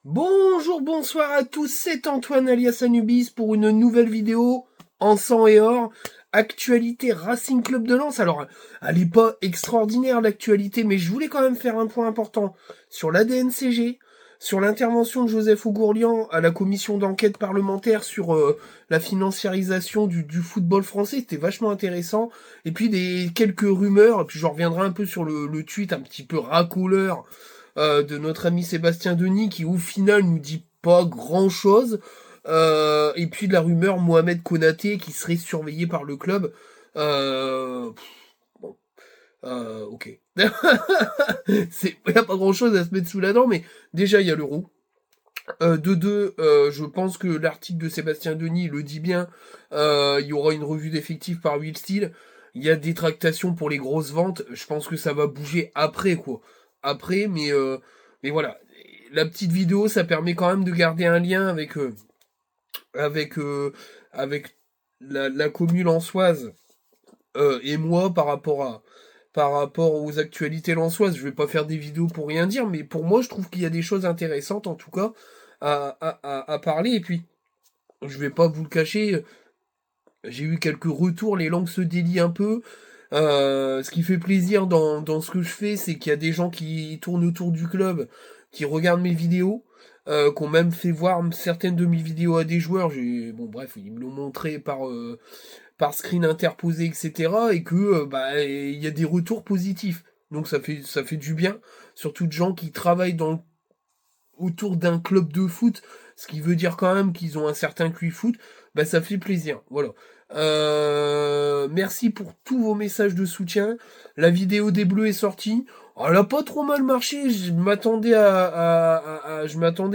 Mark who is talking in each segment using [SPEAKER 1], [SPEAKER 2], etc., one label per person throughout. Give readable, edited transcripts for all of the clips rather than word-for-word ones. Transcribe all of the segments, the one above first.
[SPEAKER 1] Bonjour, bonsoir à tous, c'est Antoine alias Anubis pour une nouvelle vidéo en sang et or. Actualité Racing Club de Lens. Alors, elle est pas extraordinaire l'actualité, mais je voulais quand même faire un point important sur l'ADNCG, sur l'intervention de Joseph Ougourlian à la commission d'enquête parlementaire sur la financiarisation du football français. C'était vachement intéressant. Et puis quelques rumeurs, et puis je reviendrai un peu sur le tweet un petit peu racoleur de notre ami Sébastien Denis qui au final nous dit pas grand chose. Et puis de la rumeur Mohamed Konaté qui serait surveillé par le club. Bon, ok. Il n'y a pas grand chose à se mettre sous la dent, mais déjà il y a l'euro. De deux, je pense que l'article de Sébastien Denis le dit bien. Il y aura une revue d'effectifs par Will Steele. Il y a des tractations pour les grosses ventes. Je pense que ça va bouger après, quoi. Après, mais voilà. La petite vidéo, ça permet quand même de garder un lien avec, euh, avec la commune lensoise et moi par rapport aux actualités lensoises. Je vais pas faire des vidéos pour rien dire, mais pour moi, je trouve qu'il y a des choses intéressantes en tout cas à parler. Et puis, je vais pas vous le cacher, j'ai eu quelques retours, les langues se délient un peu. Ce qui fait plaisir dans ce que je fais, c'est qu'il y a des gens qui tournent autour du club, qui regardent mes vidéos, qui ont même fait voir certaines de mes vidéos à des joueurs. Bon bref, ils me l'ont montré par screen interposé, etc. Et que bah il y a des retours positifs. Donc ça fait du bien, surtout de gens qui travaillent autour d'un club de foot, ce qui veut dire quand même qu'ils ont un certain QI foot, bah ça fait plaisir. Voilà. Merci pour tous vos messages de soutien. La vidéo des Bleus est sortie. Elle a pas trop mal marché. Je m'attendais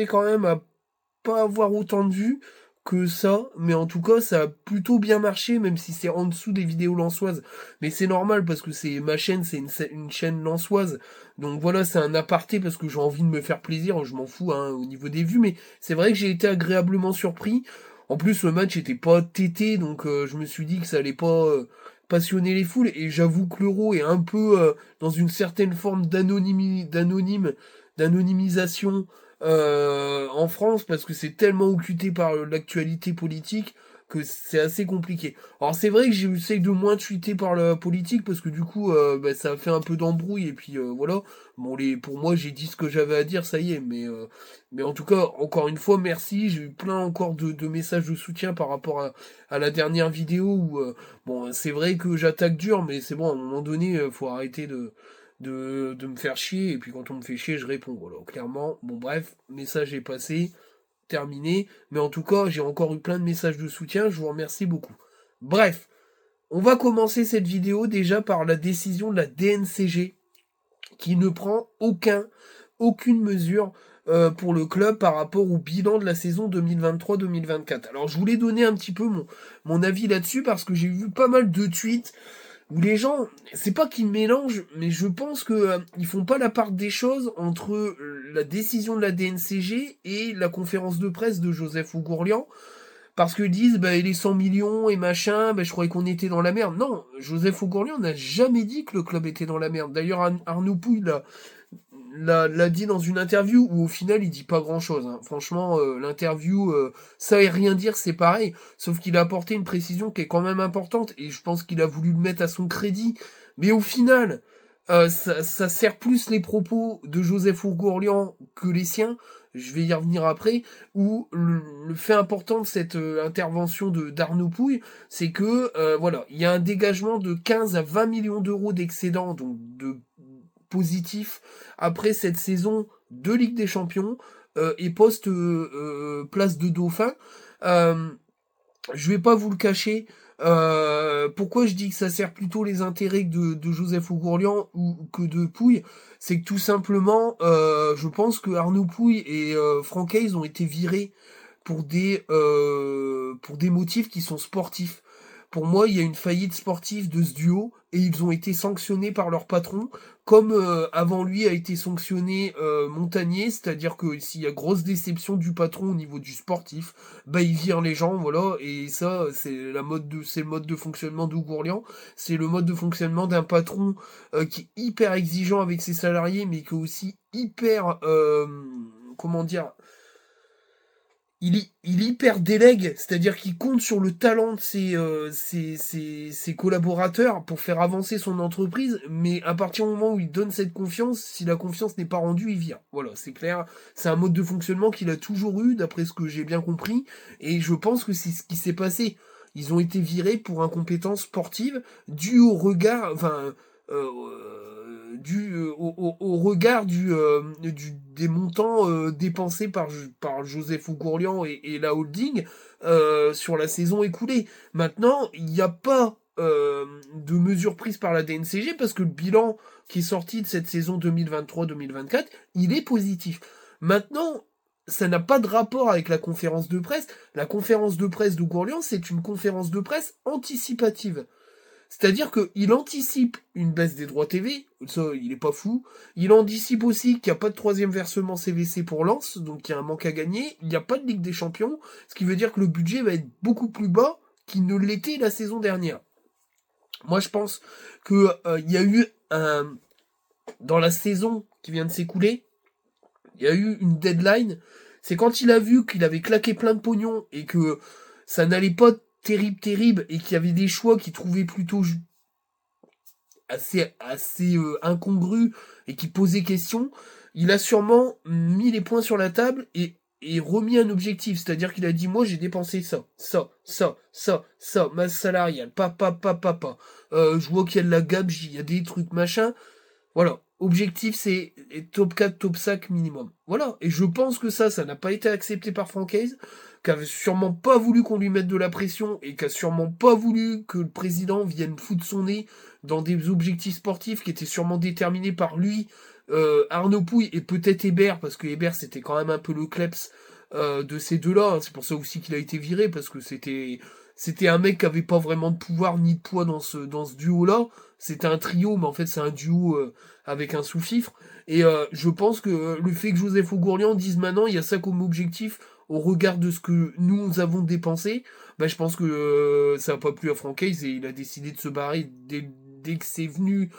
[SPEAKER 1] quand même à pas avoir autant de vues que ça, mais en tout cas, ça a plutôt bien marché, même si c'est en dessous des vidéos lensoises. Mais c'est normal parce que c'est ma chaîne, c'est une chaîne lensoise. Donc voilà, c'est un aparté parce que j'ai envie de me faire plaisir, je m'en fous hein, au niveau des vues, mais c'est vrai que j'ai été agréablement surpris. En plus, le match était pas tété, donc je me suis dit que ça allait pas passionner les foules. Et j'avoue que l'euro est un peu dans une certaine forme d'anonymisation en France parce que c'est tellement occulté par l'actualité politique que c'est assez compliqué. Alors c'est vrai que j'essaye de moins tweeter par la politique parce que du coup bah, ça fait un peu d'embrouille et puis voilà. Bon pour moi j'ai dit ce que j'avais à dire, ça y est, mais en tout cas encore une fois merci, j'ai eu plein encore de messages de soutien par rapport à la dernière vidéo où bon c'est vrai que j'attaque dur mais c'est bon à un moment donné faut arrêter de me faire chier, et puis quand on me fait chier, je réponds. Voilà, clairement. Bon, bref, message est passé, terminé. Mais en tout cas, j'ai encore eu plein de messages de soutien, je vous remercie beaucoup. Bref, on va commencer cette vidéo déjà par la décision de la DNCG, qui ne prend aucune mesure pour le club par rapport au bilan de la saison 2023-2024. Alors je voulais donner un petit peu mon avis là-dessus parce que j'ai vu pas mal de tweets où les gens, c'est pas qu'ils mélangent, mais je pense que ils font pas la part des choses entre la décision de la DNCG et la conférence de presse de Joseph Ougourlian, parce qu'ils disent bah les 100 millions et machin, bah je croyais qu'on était dans la merde. Non, Joseph Ougourlian n'a jamais dit que le club était dans la merde. D'ailleurs Arnaud Pouille l'a dit dans une interview où au final il dit pas grand chose. Hein. Franchement, l'interview, ça et rien dire, c'est pareil. Sauf qu'il a apporté une précision qui est quand même importante et je pense qu'il a voulu le mettre à son crédit. Mais au final, ça sert plus les propos de Joseph Ourgourlian que les siens. Je vais y revenir après. Où le fait important de cette intervention d'Arnaud Pouille, c'est que voilà, il y a un dégagement de 15 à 20 millions d'euros d'excédent, donc de positif après cette saison de Ligue des Champions et post place de Dauphin. Euh, je vais pas vous le cacher. Pourquoi je dis que ça sert plutôt les intérêts de Joseph Ougourlian ou que de Pouille, c'est que tout simplement, je pense que Arnaud Pouille et Franck Hayes ont été virés pour des motifs qui sont sportifs. Pour moi, il y a une faillite sportive de ce duo et ils ont été sanctionnés par leur patron, comme avant lui a été sanctionné Montagnier, c'est-à-dire que s'il y a grosse déception du patron au niveau du sportif, bah il vire les gens, voilà, et ça c'est le mode de fonctionnement d'Ougourlian, c'est le mode de fonctionnement d'un patron qui est hyper exigeant avec ses salariés, mais qui est aussi hyper comment dire il hyper délègue, c'est-à-dire qu'il compte sur le talent de ses collaborateurs pour faire avancer son entreprise, mais à partir du moment où il donne cette confiance, si la confiance n'est pas rendue, il vire. Voilà, c'est clair. C'est un mode de fonctionnement qu'il a toujours eu, d'après ce que j'ai bien compris, et je pense que c'est ce qui s'est passé. Ils ont été virés pour incompétence sportive, due au regard, enfin, au regard des montants dépensés par Joseph Ougourlian et la holding sur la saison écoulée. Maintenant, il n'y a pas de mesures prises par la DNCG parce que le bilan qui est sorti de cette saison 2023-2024, il est positif. Maintenant, ça n'a pas de rapport avec la conférence de presse. La conférence de presse d'Ougourlian, c'est une conférence de presse anticipative. C'est-à-dire qu'il anticipe une baisse des droits TV, ça il est pas fou. Il anticipe aussi qu'il n'y a pas de troisième versement CVC pour Lens, donc il y a un manque à gagner. Il n'y a pas de Ligue des Champions, ce qui veut dire que le budget va être beaucoup plus bas qu'il ne l'était la saison dernière. Moi je pense que il y a eu dans la saison qui vient de s'écouler, il y a eu une deadline. C'est quand il a vu qu'il avait claqué plein de pognon et que ça n'allait pas terrible et qu'il y avait des choix qu'il trouvait plutôt assez incongrus et qui posaient question, il a sûrement mis les points sur la table et remis un objectif. C'est-à-dire qu'il a dit, moi j'ai dépensé ça, masse salariale, papa. Je vois qu'il y a de la gabegie, il y a des trucs, machin. Voilà. Objectif, c'est top 4, top 5 minimum. Voilà. Et je pense que ça n'a pas été accepté par Franck Hayes, qui avait sûrement pas voulu qu'on lui mette de la pression et qui a sûrement pas voulu que le président vienne foutre son nez dans des objectifs sportifs qui étaient sûrement déterminés par lui, Arnaud Pouille et peut-être Hébert, parce que Hébert c'était quand même un peu le kleps de ces deux-là. C'est pour ça aussi qu'il a été viré, parce que c'était un mec qui avait pas vraiment de pouvoir ni de poids dans ce duo-là. C'était un trio, mais en fait c'est un duo avec un sous-fifre. Et je pense que le fait que Joseph Ougourlian dise maintenant il y a ça comme objectif au regard de ce que nous avons dépensé, bah, je pense que ça n'a pas plu à Franck Hayes et il a décidé de se barrer dès que c'est venu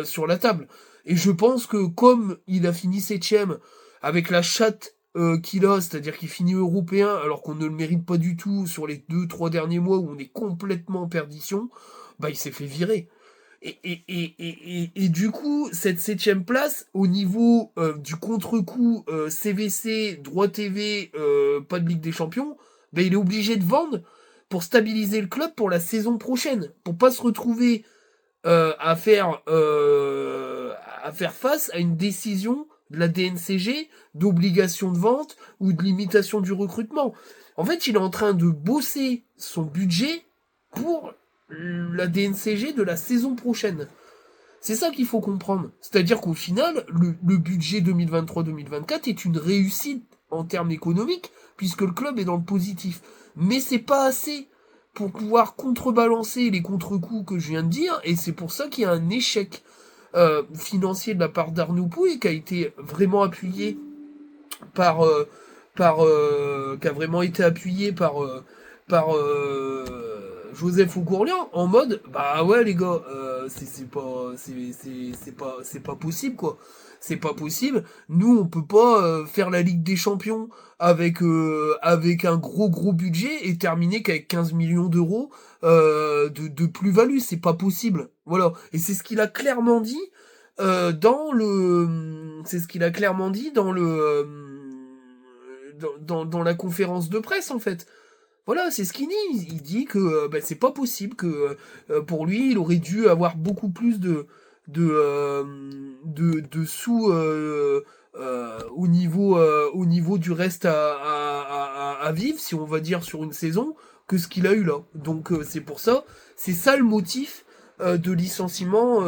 [SPEAKER 1] sur la table. Et je pense que comme il a fini 7ème avec la chatte qu'il a, c'est-à-dire qu'il finit européen alors qu'on ne le mérite pas du tout sur les 2-3 derniers mois où on est complètement en perdition, bah il s'est fait virer. Et du coup, cette 7ème place, au niveau du contre-coup CVC, droit TV, pas de Ligue des Champions, ben, il est obligé de vendre pour stabiliser le club pour la saison prochaine, pour pas se retrouver à faire face à une décision de la DNCG d'obligation de vente ou de limitation du recrutement. En fait, il est en train de bosser son budget pour la DNCG de la saison prochaine. C'est ça qu'il faut comprendre. C'est-à-dire qu'au final, le budget 2023-2024 est une réussite en termes économiques, puisque le club est dans le positif. Mais c'est pas assez pour pouvoir contrebalancer les contre-coups que je viens de dire, et c'est pour ça qu'il y a un échec financier de la part d'Arnaud Pouille, qui a été vraiment appuyé par... qui a vraiment été appuyé par Joseph Ougourlian en mode bah ouais les gars c'est pas possible quoi, c'est pas possible, nous on peut pas faire la Ligue des Champions avec un gros budget et terminer qu'avec 15 millions d'euros de plus-value, c'est pas possible, voilà. Et c'est ce qu'il a clairement dit dans la conférence de presse en fait. Voilà, c'est ce qu'il dit. Il dit que bah, c'est pas possible, que pour lui, il aurait dû avoir beaucoup plus de sous au niveau du reste à vivre, si on va dire, sur une saison, que ce qu'il a eu là. Donc c'est pour ça, c'est ça le motif de licenciement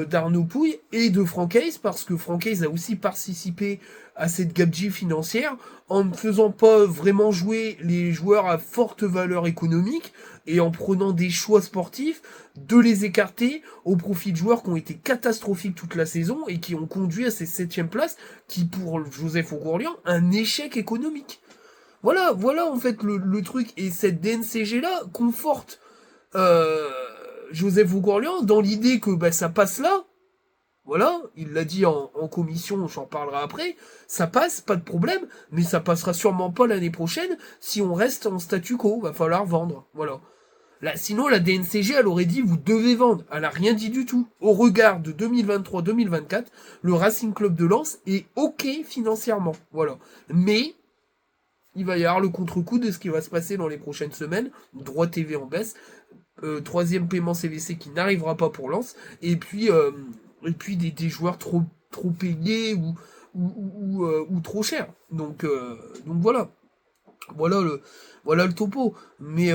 [SPEAKER 1] d'Arnaud Pouille et de Franck Hayes, parce que Franck Hayes a aussi participé à cette gabegie financière en ne faisant pas vraiment jouer les joueurs à forte valeur économique et en prenant des choix sportifs de les écarter au profit de joueurs qui ont été catastrophiques toute la saison et qui ont conduit à ces 7ème places qui, pour Joseph Ougourlian, un échec économique. Voilà en fait le truc. Et cette DNCG-là conforte Joseph Ougourlian dans l'idée que bah, ça passe là, Voilà, il l'a dit en commission, j'en parlerai après. Ça passe, pas de problème, mais ça passera sûrement pas l'année prochaine si on reste en statu quo. Va falloir vendre. Voilà. Là, sinon, la DNCG, elle aurait dit vous devez vendre. Elle a rien dit du tout. Au regard de 2023-2024, le Racing Club de Lens est OK financièrement. Voilà. Mais il va y avoir le contre-coup de ce qui va se passer dans les prochaines semaines. Droit TV en baisse. Troisième paiement CVC qui n'arrivera pas pour Lens. Et puis des joueurs trop payés ou trop chers. Donc voilà. Voilà le topo. Mais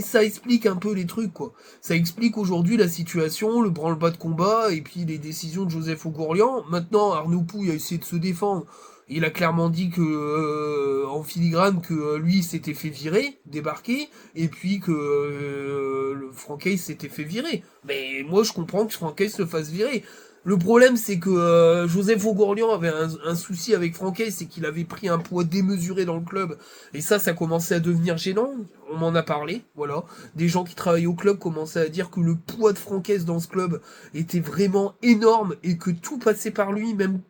[SPEAKER 1] ça explique un peu les trucs, quoi. Ça explique aujourd'hui la situation, le branle-bas de combat, et puis les décisions de Joseph Ogourlian. Maintenant, Arnaud Pouille a essayé de se défendre. Il a clairement dit que, en filigrane, que lui s'était fait virer, débarquer, et puis que le Francaise s'était fait virer. Mais moi, je comprends que Francaise se fasse virer. Le problème, c'est que Joseph Ogourlian avait un souci avec Franquet, c'est qu'il avait pris un poids démesuré dans le club. Et ça commençait à devenir gênant. On m'en a parlé, voilà. Des gens qui travaillent au club commençaient à dire que le poids de Franquès dans ce club était vraiment énorme et que tout passait par lui, même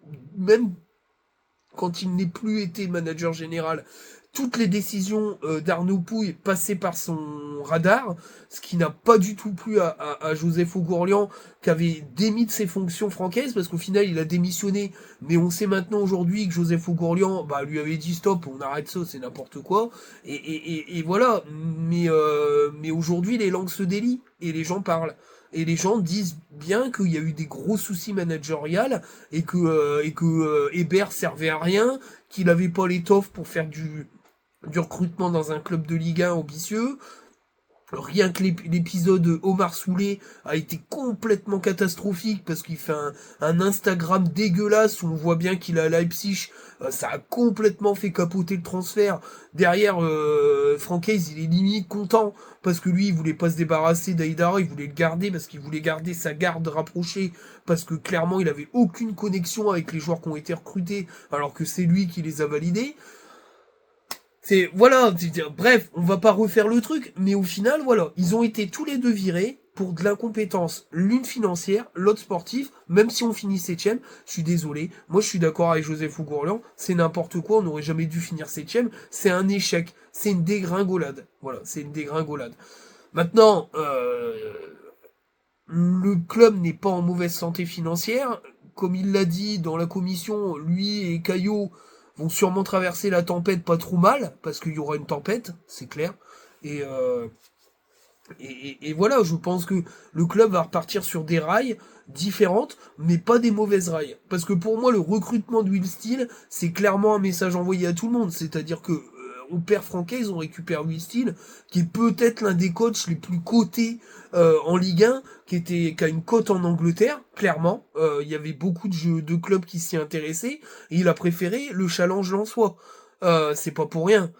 [SPEAKER 1] quand il n'est plus été manager général. Toutes les décisions d'Arnaud Pouille passaient par son radar, ce qui n'a pas du tout plu à Joseph Ogourlian, qui avait démis de ses fonctions franquaises, parce qu'au final il a démissionné, mais on sait maintenant aujourd'hui que Joseph Ogourlian lui avait dit stop, on arrête ça, c'est n'importe quoi, et voilà, mais aujourd'hui les langues se délient, et les gens parlent. Et les gens disent bien qu'il y a eu des gros soucis managériels et que Hébert servait à rien, qu'il avait pas l'étoffe pour faire du recrutement dans un club de Ligue 1 ambitieux. Rien que l'épisode Omar Soulé a été complètement catastrophique parce qu'il fait un Instagram dégueulasse où on voit bien qu'il est à Leipzig. Ça a complètement fait capoter le transfert. Derrière, Francaise, il est limite content parce que lui, il voulait pas se débarrasser d'Aïdara, il voulait le garder parce qu'il voulait garder sa garde rapprochée parce que clairement, il avait aucune connexion avec les joueurs qui ont été recrutés alors que c'est lui qui les a validés. Bref, on va pas refaire le truc, mais au final, voilà, ils ont été tous les deux virés pour de l'incompétence, l'une financière, l'autre sportif, même si on finit septième, je suis désolé, moi je suis d'accord avec Joseph Ougourlian, c'est n'importe quoi, on n'aurait jamais dû finir septième, c'est un échec, c'est une dégringolade, voilà, c'est une dégringolade. Maintenant, le club n'est pas en mauvaise santé financière. Comme il l'a dit dans la commission, lui et Caillot vont sûrement traverser la tempête pas trop mal, parce qu'il y aura une tempête, c'est clair. Et, euh, et voilà, je pense que le club va repartir sur des rails différentes, mais pas des mauvaises rails. Parce que pour moi, le recrutement de Will Steele, c'est clairement un message envoyé à tout le monde. C'est-à-dire que on perd Francaise, on récupère Will Steele, qui est peut-être l'un des coachs les plus cotés en Ligue 1, qui a une cote en Angleterre, clairement. Il y avait beaucoup de clubs qui s'y intéressaient, et il a préféré le challenge lensois. C'est pas pour rien.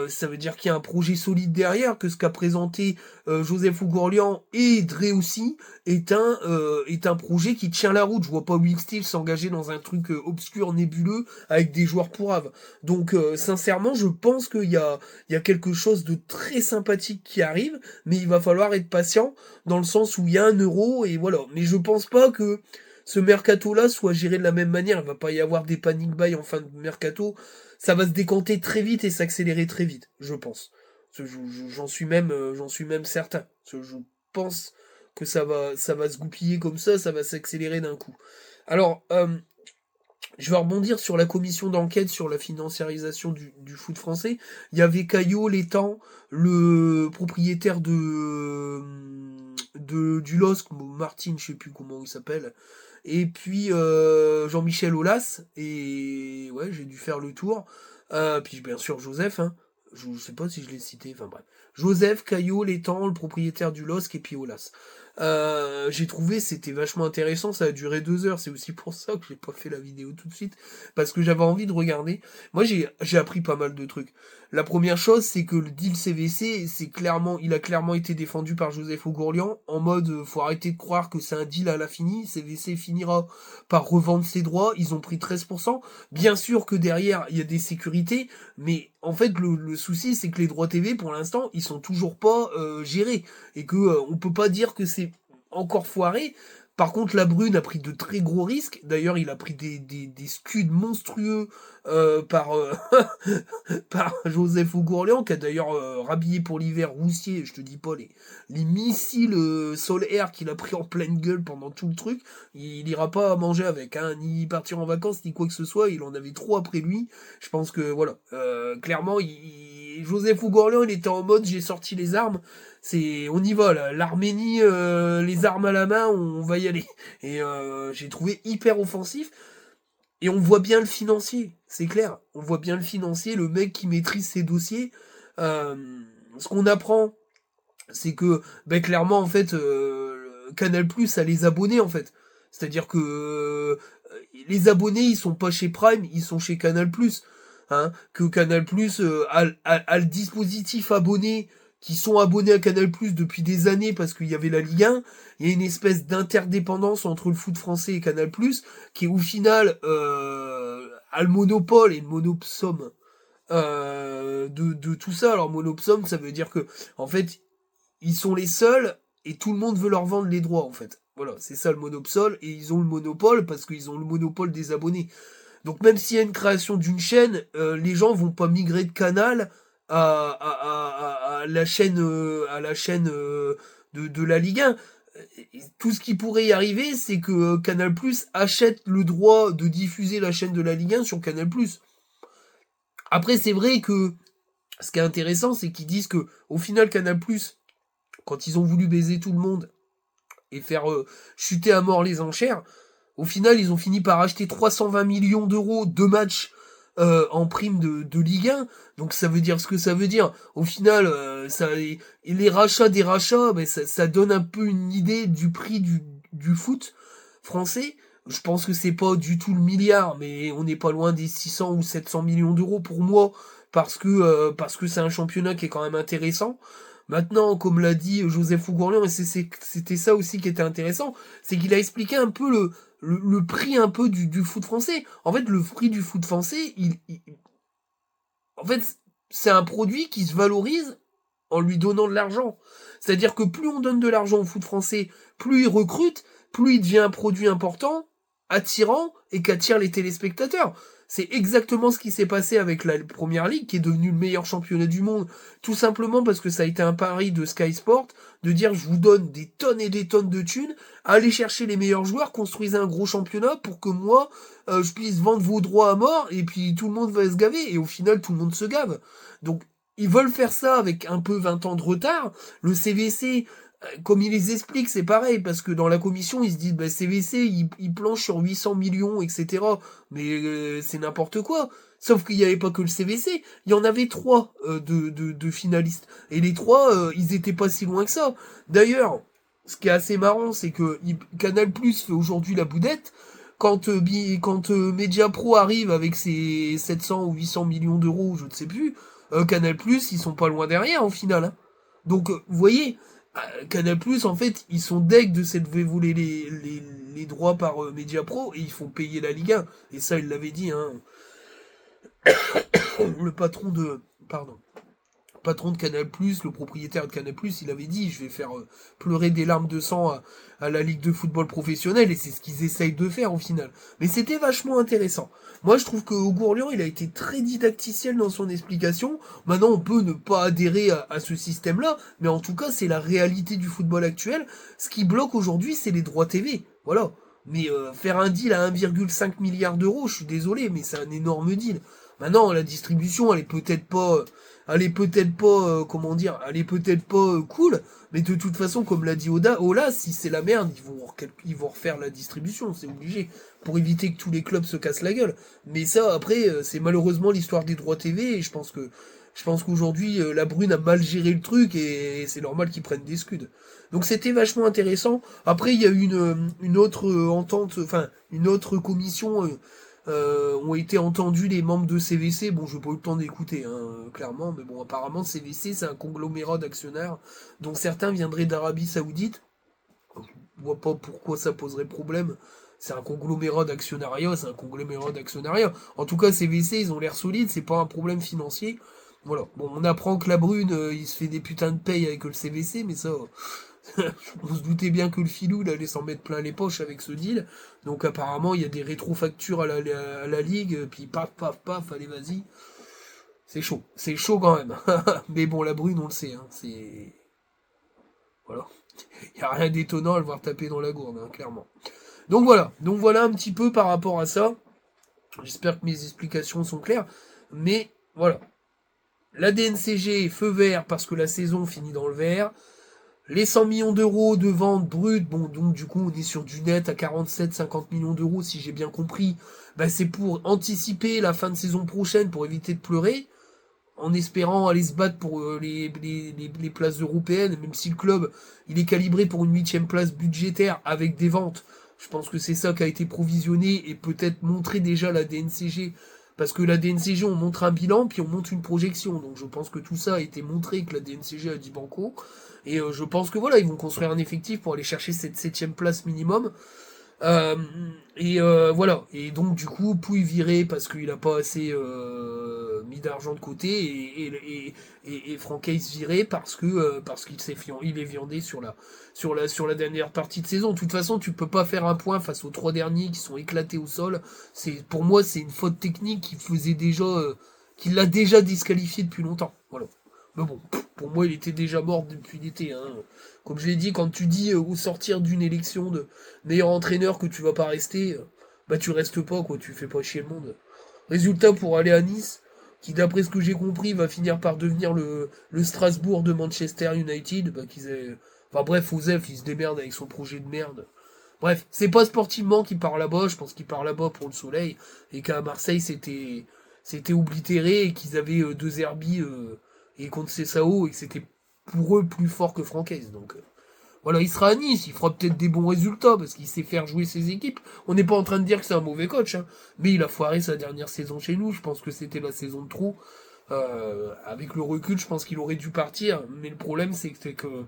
[SPEAKER 1] Ça veut dire qu'il y a un projet solide derrière, que ce qu'a présenté Joseph Ougourlian et Dre aussi est un projet qui tient la route. Je vois pas Will Steele s'engager dans un truc obscur, nébuleux, avec des joueurs pourraves. Donc sincèrement, je pense qu'il y a quelque chose de très sympathique qui arrive, mais il va falloir être patient dans le sens où il y a un euro et voilà. Mais je pense pas que ce mercato-là soit géré de la même manière. Il va pas y avoir des panic buy en fin de mercato. Ça va se décanter très vite et s'accélérer très vite, je pense. J'en suis même certain. Je pense que ça va se goupiller comme ça va s'accélérer d'un coup. Alors, je vais rebondir sur la commission d'enquête sur la financiarisation du foot français. Il y avait Caillot, Létang, le propriétaire du LOSC, Martine, je sais plus comment il s'appelle, et puis Jean-Michel Aulas, et ouais, j'ai dû faire le tour. Puis bien sûr Joseph, hein. Je sais pas si je l'ai cité, enfin bref. Joseph, Caillot, Létang, le propriétaire du LOSC, et puis Aulas. J'ai trouvé c'était vachement intéressant, ça a duré 2 heures, c'est aussi pour ça que j'ai pas fait la vidéo tout de suite, parce que j'avais envie de regarder. Moi j'ai appris pas mal de trucs. La première chose, c'est que le deal CVC, il a clairement été défendu par Joseph Ogourlian, en mode faut arrêter de croire que c'est un deal à l'infini, CVC finira par revendre ses droits, ils ont pris 13%. Bien sûr que derrière, il y a des sécurités, mais en fait le souci c'est que les droits TV pour l'instant, ils sont toujours pas gérés et que on peut pas dire que c'est encore foiré Par contre, la Brune a pris de très gros risques. D'ailleurs, il a pris des scuds monstrueux par par Joseph Ougourlian, qui a d'ailleurs rhabillé pour l'hiver Roussier, je te dis pas, les missiles sol-air qu'il a pris en pleine gueule pendant tout le truc. Il ira pas manger avec, hein, ni partir en vacances, ni quoi que ce soit. Il en avait trop après lui. Je pense que, voilà, clairement, Joseph Ougourlian, il était en mode, j'ai sorti les armes. On y va, là. L'Arménie, les armes à la main, on va y aller. Et j'ai trouvé hyper offensif. Et on voit bien le financier, c'est clair. On voit bien le financier, le mec qui maîtrise ses dossiers. Euh, Ce qu'on apprend, c'est que, ben, clairement, en fait, Canal+ a les abonnés, en fait. C'est-à-dire que les abonnés, ils sont pas chez Prime, ils sont chez Canal+. Hein, que Canal+ a le dispositif abonné, qui sont abonnés à Canal+ depuis des années parce qu'il y avait la Ligue 1. Il y a une espèce d'interdépendance entre le foot français et Canal+, qui au final a le monopole et le monopsome de tout ça. Alors monopsome, ça veut dire que en fait, ils sont les seuls et tout le monde veut leur vendre les droits en fait. Voilà, c'est ça le monopsole, et ils ont le monopole parce qu'ils ont le monopole des abonnés. Donc même s'il y a une création d'une chaîne, les gens vont pas migrer de canal à la chaîne de la Ligue 1. Tout ce qui pourrait y arriver, c'est que Canal+ achète le droit de diffuser la chaîne de la Ligue 1 sur Canal+. Après, c'est vrai que ce qui est intéressant, c'est qu'ils disent que au final, Canal+, quand ils ont voulu baiser tout le monde et faire chuter à mort les enchères, au final, ils ont fini par acheter 320 millions d'euros de matchs en prime de Ligue 1. Donc ça veut dire ce que ça veut dire. Au final, et les rachats des rachats, ben, ça donne un peu une idée du prix du foot français. Je pense que c'est pas du tout le milliard, mais on n'est pas loin des 600 ou 700 millions d'euros pour moi, parce que c'est un championnat qui est quand même intéressant. Maintenant, comme l'a dit Joseph Ougourlian, et c'était ça aussi qui était intéressant, c'est qu'il a expliqué un peu le prix un peu du foot français. En fait, le prix du foot français, en fait, c'est un produit qui se valorise en lui donnant de l'argent. C'est-à-dire que plus on donne de l'argent au foot français, plus il recrute, plus il devient un produit important, attirant, et qu'attire les téléspectateurs. C'est exactement ce qui s'est passé avec la Première Ligue, qui est devenue le meilleur championnat du monde, tout simplement parce que ça a été un pari de Sky Sport, de dire je vous donne des tonnes et des tonnes de thunes, allez chercher les meilleurs joueurs, construisez un gros championnat pour que moi, je puisse vendre vos droits à mort, et puis tout le monde va se gaver, et au final tout le monde se gave. Donc ils veulent faire ça avec un peu 20 ans de retard. Le CVC, comme ils les expliquent, c'est pareil, parce que dans la commission, ils se disent, bah, CVC, ils planchent sur 800 millions, etc. Mais c'est n'importe quoi. Sauf qu'il n'y avait pas que le CVC, il y en avait trois de finalistes. Et les trois, ils étaient pas si loin que ça. D'ailleurs, ce qui est assez marrant, c'est que Canal+ fait aujourd'hui la boudette. Quand Mediapro arrive avec ses 700 ou 800 millions d'euros, je ne sais plus, Canal+, ils sont pas loin derrière, au final. Hein. Donc, vous voyez, Canal+, en fait, ils sont deg de s'être fait voler les droits par Mediapro, et ils font payer la Ligue 1. Et ça, il l'avait dit, hein. Le patron de... Pardon. Patron de Canal+, le propriétaire de Canal+, il avait dit, je vais faire pleurer des larmes de sang à la Ligue de football professionnelle, et c'est ce qu'ils essayent de faire au final. Mais c'était vachement intéressant. Moi, je trouve que Ougourlian, il a été très didacticiel dans son explication. Maintenant, on peut ne pas adhérer à ce système-là, mais en tout cas, c'est la réalité du football actuel. Ce qui bloque aujourd'hui, c'est les droits TV. Voilà. Mais faire un deal à 1,5 milliard d'euros, je suis désolé, mais c'est un énorme deal. Maintenant, la distribution, elle est peut-être pas, comment dire, elle est peut-être pas cool, mais de toute façon, comme l'a dit Ola, si c'est la merde, ils vont refaire la distribution, c'est obligé, pour éviter que tous les clubs se cassent la gueule. Mais ça, après, c'est malheureusement l'histoire des droits TV, et je pense qu'aujourd'hui, la Brune a mal géré le truc, et c'est normal qu'ils prennent des scuds. Donc c'était vachement intéressant. Après, il y a eu une autre entente, enfin, une autre commission, ont été entendus les membres de CVC. Bon, je n'ai pas eu le temps d'écouter, hein, clairement, mais bon, apparemment, CVC, c'est un conglomérat d'actionnaires, dont certains viendraient d'Arabie Saoudite. Je vois pas pourquoi ça poserait problème. C'est un conglomérat d'actionnariat, c'est un conglomérat d'actionnariat. En tout cas, CVC, ils ont l'air solides, c'est pas un problème financier. Voilà. Bon, on apprend que la Brune, il se fait des putains de paye avec le CVC, mais ça, On se doutait bien que le filou, il allait s'en mettre plein les poches avec ce deal. Donc apparemment, il y a des rétrofactures à la ligue, puis paf, paf, paf, allez, vas-y. C'est chaud quand même. Mais bon, la Brune, on le sait, hein, c'est... Voilà. Il n'y a rien d'étonnant à le voir taper dans la gourde, hein, clairement. Donc voilà un petit peu par rapport à ça. J'espère que mes explications sont claires. Mais voilà. La DNCG, feu vert parce que la saison finit dans le vert. Les 100 millions d'euros de vente brute, bon, donc du coup, on est sur du net à 47-50 millions d'euros, si j'ai bien compris. Bah, c'est pour anticiper la fin de saison prochaine, pour éviter de pleurer, en espérant aller se battre pour les places européennes, même si le club, il est calibré pour une 8e place budgétaire avec des ventes. Je pense que c'est ça qui a été provisionné et peut-être montré déjà la DNCG. Parce que la DNCG, on montre un bilan, puis on montre une projection. Donc je pense que tout ça a été montré, que la DNCG a dit banco. Et je pense que voilà, ils vont construire un effectif pour aller chercher cette 7e place minimum. Euh, voilà. Et donc du coup, Pouille viré parce qu'il a pas assez mis d'argent de côté et Francaise viré parce qu'il il est viandé sur la dernière partie de saison. De toute façon, tu peux pas faire un point face aux 3 derniers qui sont éclatés au sol. Pour moi, c'est une faute technique qui l'a déjà disqualifié depuis longtemps. Voilà. Mais bon, pour moi, il était déjà mort depuis l'été. Hein. Comme je l'ai dit, quand tu dis au sortir d'une élection de meilleur entraîneur que tu vas pas rester, bah tu restes pas, quoi, tu fais pas chier le monde. Résultat, pour aller à Nice, qui d'après ce que j'ai compris va finir par devenir le Strasbourg de Manchester United, bah enfin bref, Osef, il se démerde avec son projet de merde. Bref, c'est pas sportivement qu'il part là-bas, je pense qu'il part là-bas pour le soleil, et qu'à Marseille c'était oblitéré, et qu'ils avaient deux Herbie et contre Cessao, et que c'était pour eux plus fort que Francaise, donc... Voilà, il sera à Nice, il fera peut-être des bons résultats parce qu'il sait faire jouer ses équipes. On n'est pas en train de dire que c'est un mauvais coach, hein, mais il a foiré sa dernière saison chez nous. Je pense que c'était la saison de trop. Avec le recul, je pense qu'il aurait dû partir, mais le problème c'est que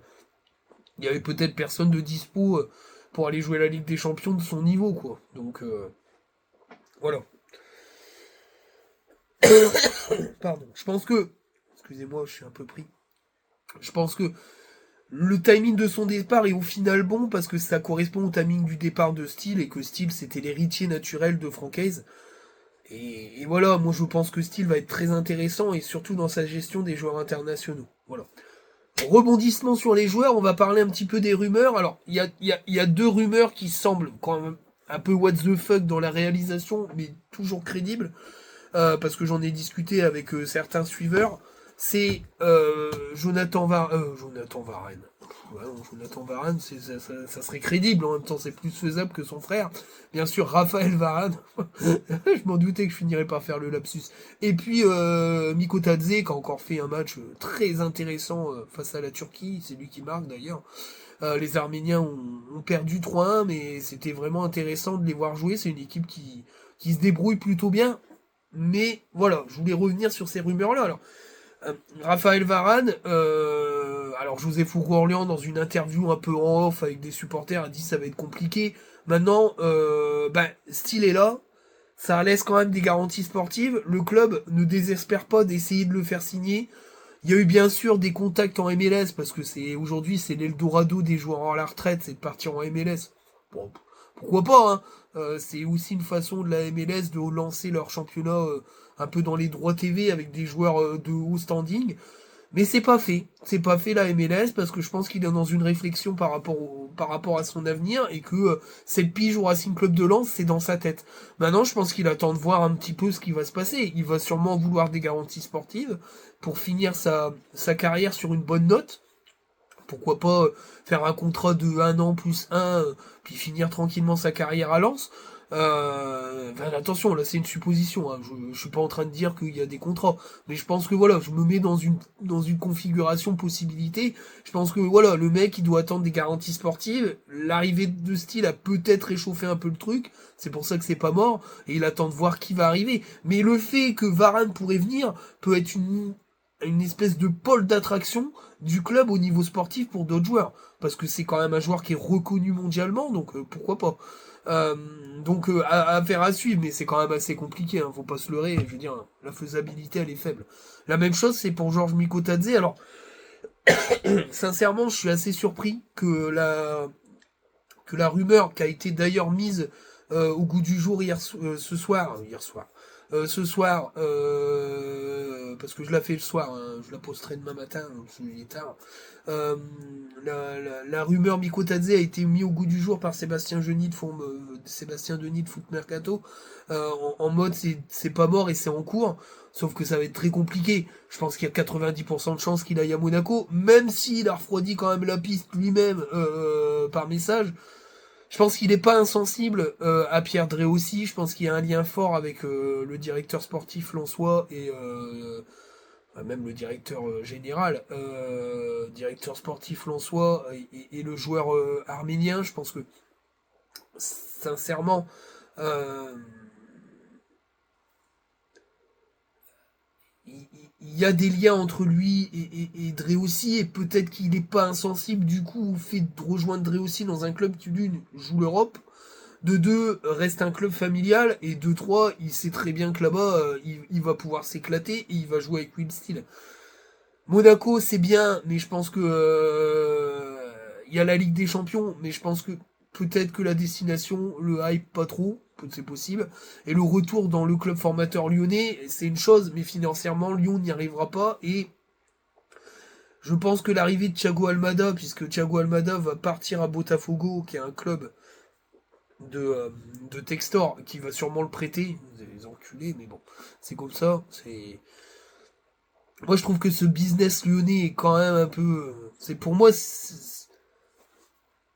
[SPEAKER 1] il y avait peut-être personne de dispo pour aller jouer la Ligue des Champions de son niveau, quoi. Donc voilà. Pardon. Je pense que, excusez-moi, je suis un peu pris. Je pense que le timing de son départ est au final bon parce que ça correspond au timing du départ de Steele et que Steele c'était l'héritier naturel de Francaise. Et voilà, moi je pense que Steele va être très intéressant et surtout dans sa gestion des joueurs internationaux. Voilà. Rebondissement sur les joueurs, on va parler un petit peu des rumeurs. Alors, il y a deux rumeurs qui semblent quand même un peu what the fuck dans la réalisation, mais toujours crédibles, parce que j'en ai discuté avec certains suiveurs. C'est Jonathan Varane. Ouais, non, Jonathan Varane, ça serait crédible, en même temps c'est plus faisable que son frère. Bien sûr, Raphaël Varane, je m'en doutais que je finirais par faire le lapsus. Et puis Mikotadze qui a encore fait un match très intéressant face à la Turquie, c'est lui qui marque d'ailleurs. Les Arméniens ont perdu 3-1, mais c'était vraiment intéressant de les voir jouer, c'est une équipe qui se débrouille plutôt bien. Mais voilà, je voulais revenir sur ces rumeurs-là. Alors, Raphaël Varane, alors José Foucault-Orléans dans une interview un peu en off avec des supporters a dit ça va être compliqué. Maintenant, Steele est là, ça laisse quand même des garanties sportives. Le club ne désespère pas d'essayer de le faire signer. Il y a eu bien sûr des contacts en MLS parce que aujourd'hui c'est l'Eldorado des joueurs à la retraite, c'est de partir en MLS. Bon, pourquoi pas, hein. C'est aussi une façon de la MLS de lancer leur championnat un peu dans les droits TV avec des joueurs de haut standing. Mais c'est pas fait. C'est pas fait la MLS parce que je pense qu'il est dans une réflexion par rapport à son avenir et que cette pige au Racing Club de Lens, c'est dans sa tête. Maintenant, je pense qu'il attend de voir un petit peu ce qui va se passer. Il va sûrement vouloir des garanties sportives pour finir sa carrière sur une bonne note. Pourquoi pas faire un contrat de 1 an plus 1, puis finir tranquillement sa carrière à Lens. Attention, là c'est une supposition, hein. Je suis pas en train de dire qu'il y a des contrats, mais je pense que voilà, je me mets dans une configuration possibilité. Je pense que voilà, le mec il doit attendre des garanties sportives. L'arrivée de Steele a peut-être réchauffé un peu le truc, c'est pour ça que c'est pas mort, et il attend de voir qui va arriver. Mais le fait que Varane pourrait venir peut être une espèce de pôle d'attraction du club au niveau sportif pour d'autres joueurs. Parce que c'est quand même un joueur qui est reconnu mondialement, donc pourquoi pas. Euh, à faire à suivre, mais c'est quand même assez compliqué, hein, faut pas se leurrer, je veux dire, la faisabilité elle est faible. La même chose c'est pour Georges Mikotadze, alors Sincèrement, je suis assez surpris que la rumeur qui a été d'ailleurs mise au goût du jour ce soir, parce que je la fais le soir, hein, je la posterai demain matin, parce qu'il est tard. Euh, la rumeur Mikotadze a été mise au goût du jour par Sébastien Denis de Foot Mercato, en mode c'est pas mort et c'est en cours. Sauf que ça va être très compliqué. Je pense qu'il y a 90% de chances qu'il aille à Monaco, même s'il a refroidi quand même la piste lui-même par message. Je pense qu'il n'est pas insensible à Pierre Drey aussi. Je pense qu'il y a un lien fort avec le directeur sportif Lançois et même le directeur général, directeur sportif Lançois et le joueur arménien. Je pense que sincèrement, euh, il y a des liens entre lui et Dre aussi, et peut-être qu'il n'est pas insensible du coup au fait de rejoindre Dre aussi dans un club qui d'une joue l'Europe, de deux reste un club familial, et de trois il sait très bien que là-bas il va pouvoir s'éclater et il va jouer avec Will Steele. Monaco c'est bien, mais je pense que il y a la Ligue des Champions, mais je pense que peut-être que la destination le hype pas trop, c'est possible. Et le retour dans le club formateur lyonnais, c'est une chose, mais financièrement Lyon n'y arrivera pas. Et je pense que l'arrivée de Thiago Almada, puisque Thiago Almada va partir à Botafogo, qui est un club de, euh, de Textor, qui va sûrement le prêter, les enculés, mais bon, c'est comme ça. Moi je trouve que ce business lyonnais est quand même un peu, c'est pour moi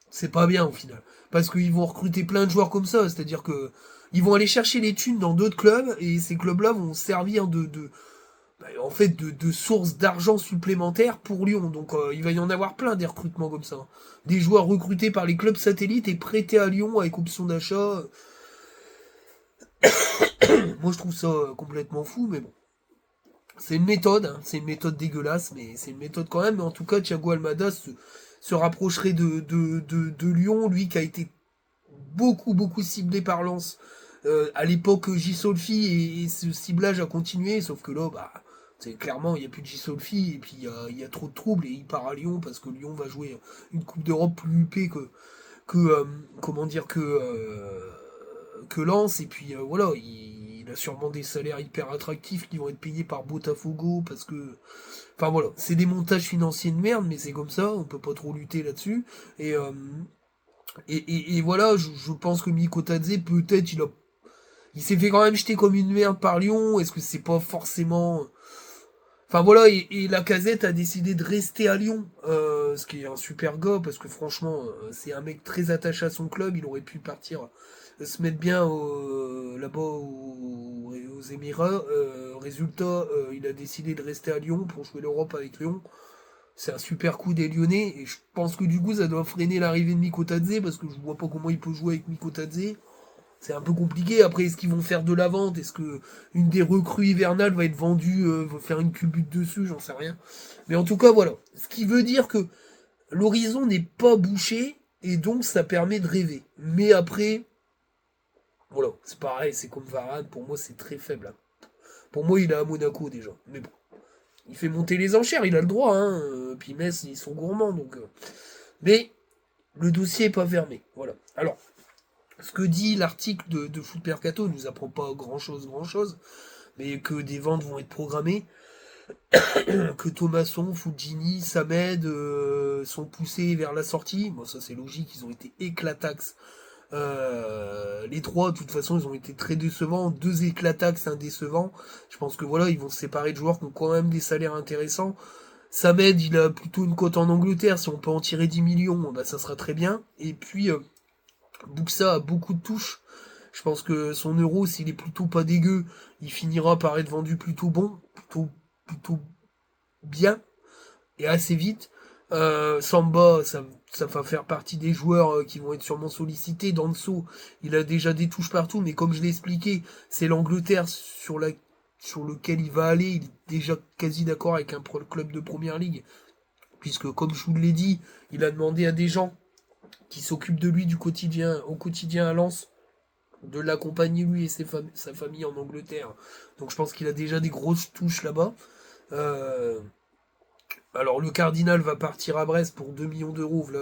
[SPEAKER 1] c'est pas bien au final. Parce qu'ils vont recruter plein de joueurs comme ça, c'est-à-dire que ils vont aller chercher les thunes dans d'autres clubs et ces clubs-là vont servir en fait de source d'argent supplémentaire pour Lyon. Donc il va y en avoir plein des recrutements comme ça. Des joueurs recrutés par les clubs satellites et prêtés à Lyon avec option d'achat. Moi je trouve ça complètement fou, mais bon. C'est une méthode, hein. C'est une méthode dégueulasse, mais c'est une méthode quand même. Mais en tout cas, Thiago Almada se rapprocherait de Lyon, lui qui a été beaucoup ciblé par Lens. À l'époque, J-Solfi et ce ciblage a continué, sauf que là, bah, c'est clairement, il n'y a plus de J-Solfi, et puis il y a trop de troubles, et il part à Lyon, parce que Lyon va jouer une Coupe d'Europe plus huppée que comment dire, que Lens, et puis voilà, il a sûrement des salaires hyper attractifs qui vont être payés par Botafogo, parce que enfin voilà, c'est des montages financiers de merde, mais c'est comme ça, on peut pas trop lutter là-dessus. Et, euh, et voilà, je pense que Mikotadze, peut-être, il s'est fait quand même jeter comme une merde par Lyon. Est-ce que c'est pas forcément. Enfin voilà, et Lacazette a décidé de rester à Lyon, ce qui est un super gars, parce que franchement, c'est un mec très attaché à son club. Il aurait pu partir se mettre bien là-bas aux Émirats. Résultat, il a décidé de rester à Lyon pour jouer l'Europe avec Lyon. C'est un super coup des Lyonnais, et je pense que du coup ça doit freiner l'arrivée de Mikotadze, parce que je vois pas comment il peut jouer avec Mikotadze. C'est un peu compliqué. Après, est-ce qu'ils vont faire de la vente? Est-ce que une des recrues hivernales va être vendue, va faire une culbute dessus? J'en sais rien. Mais en tout cas, voilà. Ce qui veut dire que l'horizon n'est pas bouché, et donc ça permet de rêver. Mais après, voilà, c'est pareil, c'est comme Varane, pour moi c'est très faible, hein. Pour moi, il est à Monaco déjà. Mais bon, il fait monter les enchères, il a le droit, hein. Puis Metz, ils sont gourmands, donc. Mais le dossier est pas fermé. Voilà. Alors, ce que dit l'article de Foot Mercato ne nous apprend pas grand chose, mais que des ventes vont être programmées, que Thomasson, Fujini, Samed sont poussés vers la sortie. Bon, ça c'est logique, ils ont été éclatax. Les trois, de toute façon, ils ont été très décevants. Deux éclatax, un décevant. Je pense que voilà, ils vont se séparer de joueurs qui ont quand même des salaires intéressants. Samed, il a plutôt une cote en Angleterre. Si on peut en tirer 10 millions, bah, ça sera très bien. Et puis, Buxa a beaucoup de touches. Je pense que son euro, s'il est plutôt pas dégueu, il finira par être vendu plutôt bon, plutôt bien et assez vite. Samba, ça va faire partie des joueurs qui vont être sûrement sollicités. Danso, il a déjà des touches partout, mais comme je l'ai expliqué, c'est l'Angleterre sur lequel il va aller. Il est déjà quasi d'accord avec un club de première ligue, puisque comme je vous l'ai dit, il a demandé à des gens qui s'occupent de lui au quotidien à Lens, de l'accompagner lui et sa famille en Angleterre. Donc je pense qu'il a déjà des grosses touches là-bas. Euh, Alors le Cardinal va partir à Brest pour 2 millions d'euros. Là,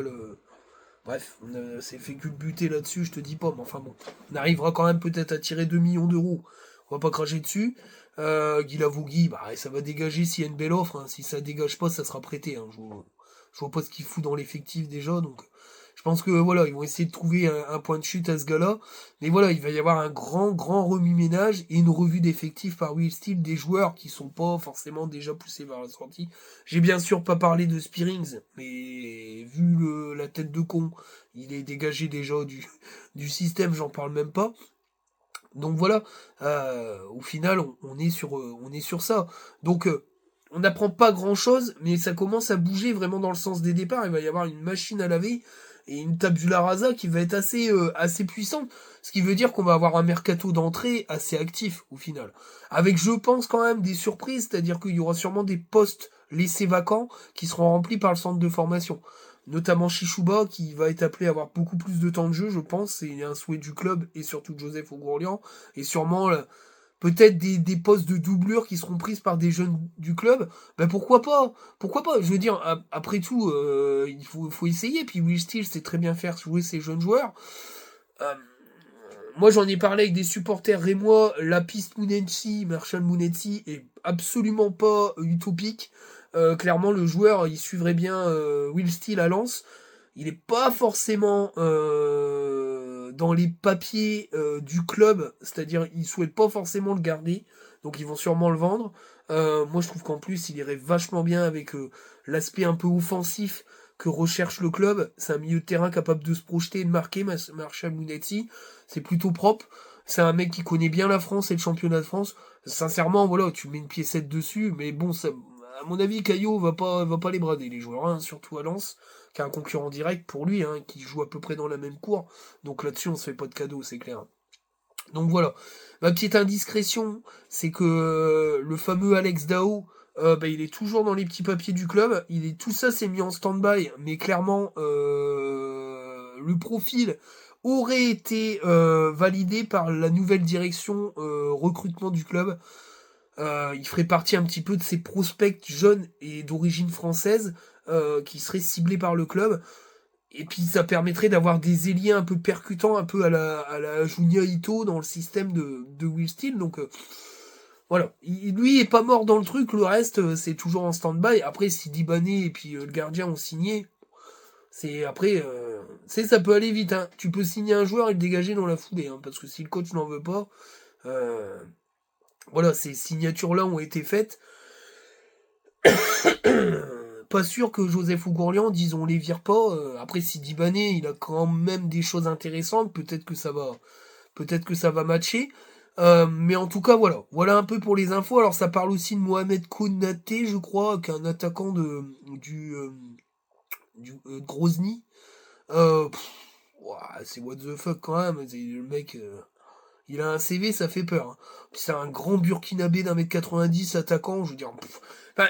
[SPEAKER 1] bref, on s'est fait culbuter là-dessus, je te dis pas, mais enfin bon. On arrivera quand même peut-être à tirer 2 millions d'euros. On va pas cracher dessus. Guy Lavogui, bah, ça va dégager s'il y a une belle offre. Hein. Si ça dégage pas, ça sera prêté. Hein. Je vois pas ce qu'il fout dans l'effectif déjà, donc je pense que voilà, ils vont essayer de trouver un point de chute à ce gars-là. Mais voilà, il va y avoir un grand remue-ménage et une revue d'effectifs par Will Steele des joueurs qui sont pas forcément déjà poussés vers la sortie. J'ai bien sûr pas parlé de Spearings, mais vu la tête de con, il est dégagé déjà du système, j'en parle même pas. Donc voilà, au final, on est sur ça. Donc on n'apprend pas grand-chose, mais ça commence à bouger vraiment dans le sens des départs. Il va y avoir une machine à laver et une tabula rasa qui va être assez puissante. Ce qui veut dire qu'on va avoir un mercato d'entrée assez actif au final. Avec, je pense, quand même des surprises, c'est-à-dire qu'il y aura sûrement des postes laissés vacants qui seront remplis par le centre de formation. Notamment Chichouba qui va être appelé à avoir beaucoup plus de temps de jeu, je pense. C'est un souhait du club et surtout de Joseph Ogourlian. Et sûrement peut-être des postes de doublure qui seront prises par des jeunes du club. Ben pourquoi pas? Pourquoi pas? Je veux dire, après tout, il faut essayer. Puis Will Steele sait très bien faire jouer ces jeunes joueurs. Euh, Moi, j'en ai parlé avec des supporters rémois. La piste Mounetsi, Marshall Mounetsi, est absolument pas utopique. Clairement, le joueur, il suivrait bien Will Steele à Lens. Il n'est pas forcément dans les papiers du club, c'est-à-dire ils souhaitent pas forcément le garder, donc ils vont sûrement le vendre. Moi, je trouve qu'en plus, il irait vachement bien avec l'aspect un peu offensif que recherche le club. C'est un milieu de terrain capable de se projeter et de marquer, Marshall Mounetsi. C'est plutôt propre. C'est un mec qui connaît bien la France et le championnat de France. Sincèrement, voilà, tu mets une piécette dessus, mais bon, ça, à mon avis, Caillot va pas les brader, les joueurs, hein, surtout à Lens, qui est un concurrent direct pour lui, hein, qui joue à peu près dans la même cour. Donc là-dessus, on se fait pas de cadeau, c'est clair. Donc voilà. Ma petite indiscrétion, c'est que le fameux Alex Dao, bah, il est toujours dans les petits papiers du club. Tout ça s'est mis en stand-by, mais clairement, le profil aurait été validé par la nouvelle direction recrutement du club. Il ferait partie un petit peu de ces prospects jeunes et d'origine française qui seraient ciblés par le club. Et puis ça permettrait d'avoir des ailiers un peu percutants, un peu à la Junya Ito dans le système de Will Steele. Donc voilà, lui est pas mort dans le truc, le reste c'est toujours en stand-by. Après si Dibané et puis le gardien ont signé, c'est après ça peut aller vite. Hein. Tu peux signer un joueur et le dégager dans la foulée, hein, parce que si le coach n'en veut pas, euh, voilà, ces signatures-là ont été faites. Pas sûr que Joseph Ougourlian dise on les vire pas. Après, si Dibané, il a quand même des choses intéressantes, peut-être que ça va matcher. Mais en tout cas, voilà un peu pour les infos. Alors, ça parle aussi de Mohamed Konaté, je crois, qui est un attaquant du Grozny. C'est what the fuck quand même. Le mec, il a un CV, ça fait peur. Hein. C'est un grand Burkinabé d'1m90 attaquant, je veux dire. Enfin,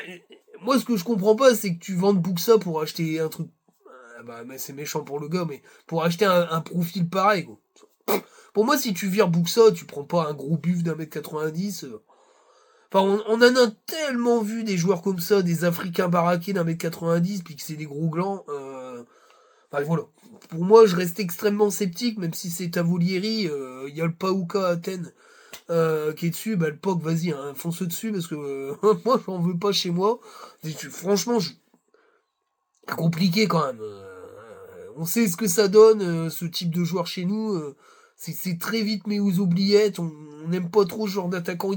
[SPEAKER 1] moi, ce que je comprends pas, c'est que tu vendes Buxa pour acheter un truc. Mais c'est méchant pour le gars, mais pour acheter un profil pareil, quoi. Pour moi, si tu vires Buxa, tu prends pas un gros buff d'1m90. Enfin, on en a tellement vu des joueurs comme ça, des Africains baraqués d'1m90, puis que c'est des gros glands. Enfin, voilà. Pour moi, je reste extrêmement sceptique, même si c'est Tavolieri, il y a le Pauka Athènes qui est dessus, bah le POC, vas-y, hein, fonce dessus, parce que moi, j'en veux pas chez moi. Franchement, c'est compliqué quand même. On sait ce que ça donne, ce type de joueur chez nous. C'est très vite mis aux oubliettes. On n'aime pas trop ce genre d'attaquant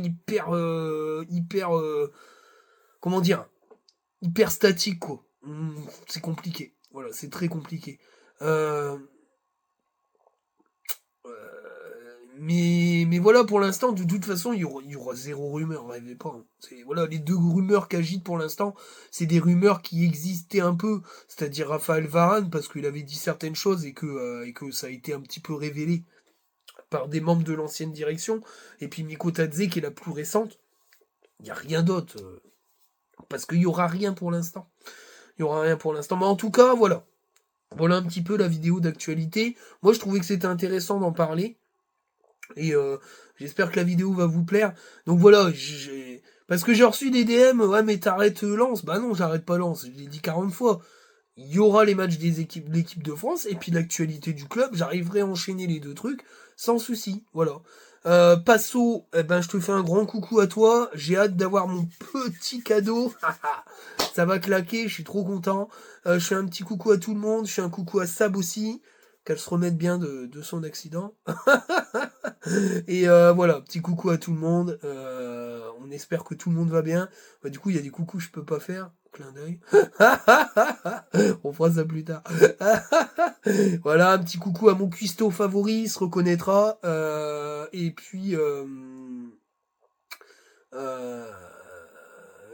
[SPEAKER 1] comment dire, hyper statique, quoi. C'est compliqué. Voilà, c'est très compliqué. Euh, mais voilà, pour l'instant, de toute façon, il y aura zéro rumeur, rêvez pas. Hein. Voilà, les deux rumeurs qu'agitent pour l'instant, c'est des rumeurs qui existaient un peu, c'est-à-dire Raphaël Varane, parce qu'il avait dit certaines choses et que ça a été un petit peu révélé par des membres de l'ancienne direction, et puis Miko Tadze, qui est la plus récente. Il n'y a rien d'autre, parce qu'il y aura rien pour l'instant. Il y aura rien pour l'instant, mais en tout cas, voilà. Voilà un petit peu la vidéo d'actualité. Moi, je trouvais que c'était intéressant d'en parler. Et j'espère que la vidéo va vous plaire. Donc voilà, Parce que j'ai reçu des DM, ouais, mais t'arrêtes Lens. Bah non, j'arrête pas Lens, je l'ai dit 40 fois. Il y aura les matchs des équipes, de l'équipe de France, et puis l'actualité du club, j'arriverai à enchaîner les deux trucs, sans souci, voilà. Passo, eh ben, je te fais un grand coucou à toi, j'ai hâte d'avoir mon petit cadeau, ça va claquer, je suis trop content. Je fais un petit coucou à tout le monde, je fais un coucou à Sab aussi, qu'elle se remette bien de son accident. Et voilà, petit coucou à tout le monde. On espère que tout le monde va bien. Bah, du coup, il y a des coucous que je peux pas faire. Clin d'œil. On fera ça plus tard. Voilà, un petit coucou à mon cuistot favori, il se reconnaîtra. Et puis, euh,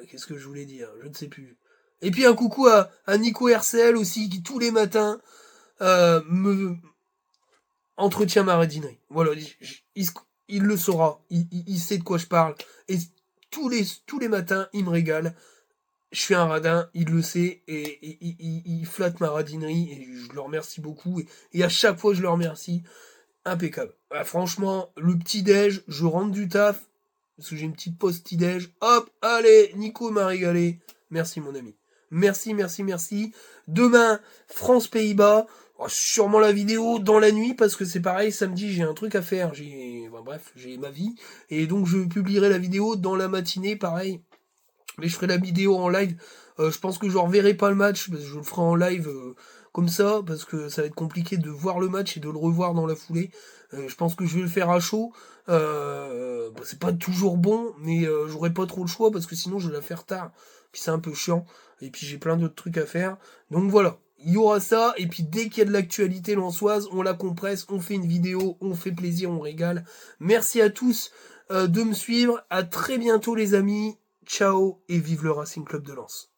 [SPEAKER 1] qu'est-ce que je voulais dire? Je ne sais plus. Et puis un coucou à Nico RCL aussi, qui tous les matins me entretient ma radinerie. Voilà, il le saura, il sait de quoi je parle. Et tous les matins, il me régale. Je suis un radin, il le sait, et il flatte ma radinerie, et je le remercie beaucoup. Et à chaque fois, je le remercie. Impeccable. Ah, franchement, le petit-déj, je rentre du taf, parce que j'ai une petite pause petit-déj. Hop, allez, Nico m'a régalé. Merci, mon ami. Merci, merci, merci. Demain, France-Pays-Bas. Oh, sûrement la vidéo dans la nuit, parce que c'est pareil, samedi, j'ai un truc à faire. Enfin, bref, j'ai ma vie. Et donc, je publierai la vidéo dans la matinée, pareil. Mais je ferai la vidéo en live. Je pense que je reverrai pas le match, parce que je le ferai en live comme ça, parce que ça va être compliqué de voir le match et de le revoir dans la foulée. Je pense que je vais le faire à chaud. Bah, c'est pas toujours bon, mais j'aurai pas trop le choix, parce que sinon je vais la faire tard. Puis c'est un peu chiant. Et puis j'ai plein d'autres trucs à faire. Donc voilà. Il y aura ça, et puis dès qu'il y a de l'actualité lançoise, on la compresse, on fait une vidéo, on fait plaisir, on régale. Merci à tous de me suivre. À très bientôt les amis. Ciao et vive le Racing Club de Lens.